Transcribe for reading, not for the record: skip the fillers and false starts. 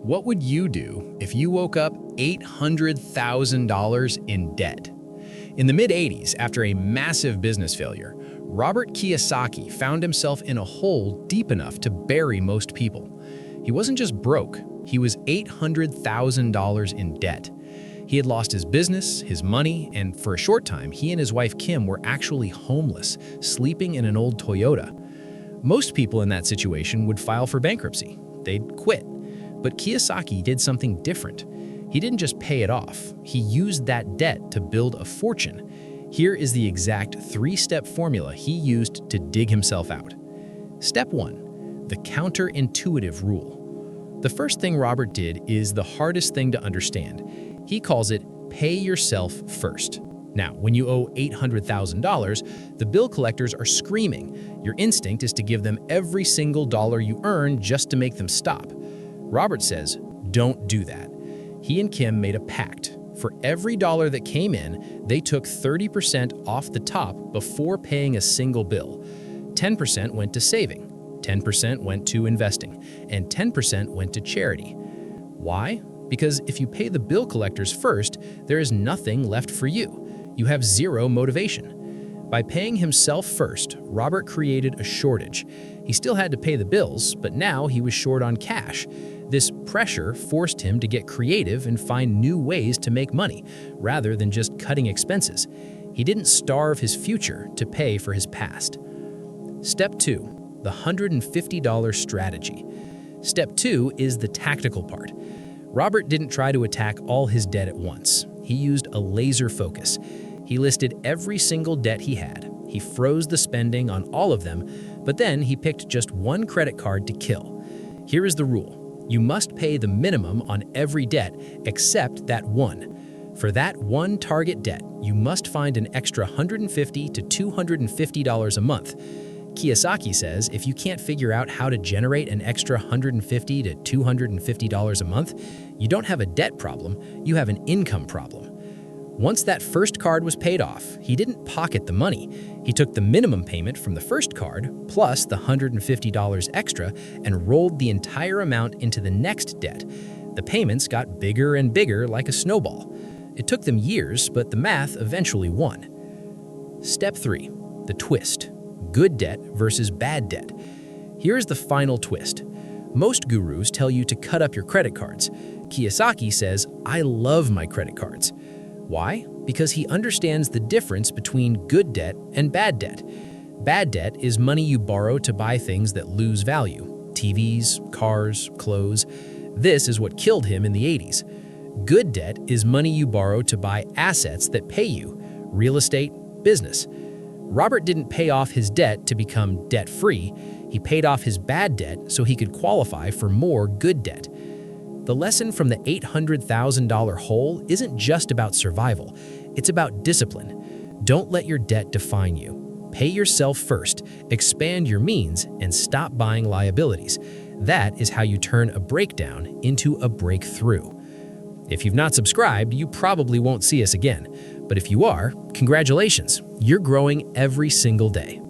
What would you do if you woke up $800,000 in debt? In the mid-'80s, after a massive business failure, Robert Kiyosaki found himself in a hole deep enough to bury most people. He wasn't just broke, he was $800,000 in debt. He had lost his business, his money, and for a short time, he and his wife Kim were actually homeless, sleeping in an old Toyota. Most people in that situation would file for bankruptcy. They'd quit. But Kiyosaki did something different. He didn't just pay it off. He used that debt to build a fortune. Here is the exact 3-step formula he used to dig himself out. Step 1, the counterintuitive rule. The first thing Robert did is the hardest thing to understand. He calls it pay yourself first. Now, when you owe $800,000, the bill collectors are screaming. Your instinct is to give them every single dollar you earn just to make them stop. Robert says, don't do that. He and Kim made a pact. For every dollar that came in, they took 30% off the top before paying a single bill. 10% went to saving, 10% went to investing, and 10% went to charity. Why? Because if you pay the bill collectors first, there is nothing left for you. You have zero motivation. By paying himself first, Robert created a shortage. He still had to pay the bills, but now he was short on cash. This pressure forced him to get creative and find new ways to make money, rather than just cutting expenses. He didn't starve his future to pay for his past. Step 2, the $150 strategy. Step 2 is the tactical part. Robert didn't try to attack all his debt at once. He used a laser focus. He listed every single debt he had. He froze the spending on all of them, but then he picked just one credit card to kill. Here is the rule. You must pay the minimum on every debt except that one. For that one target debt, you must find an extra $150 to $250 a month. Kiyosaki says if you can't figure out how to generate an extra $150 to $250 a month, you don't have a debt problem, you have an income problem. Once that first card was paid off, he didn't pocket the money. He took the minimum payment from the first card, plus the $150 extra, and rolled the entire amount into the next debt. The payments got bigger and bigger like a snowball. It took them years, but the math eventually won. Step 3, the twist. Good debt versus bad debt. Here's the final twist. Most gurus tell you to cut up your credit cards. Kiyosaki says, I love my credit cards. Why? Because he understands the difference between good debt and bad debt. Bad debt is money you borrow to buy things that lose value. TVs, cars, clothes. This is what killed him in the 80s. Good debt is money you borrow to buy assets that pay you. Real estate, business. Robert didn't pay off his debt to become debt-free. He paid off his bad debt so he could qualify for more good debt. The lesson from the $800,000 hole isn't just about survival. It's about discipline. Don't let your debt define you. Pay yourself first, expand your means, and stop buying liabilities. That is how you turn a breakdown into a breakthrough. If you've not subscribed, you probably won't see us again. But if you are, congratulations, you're growing every single day.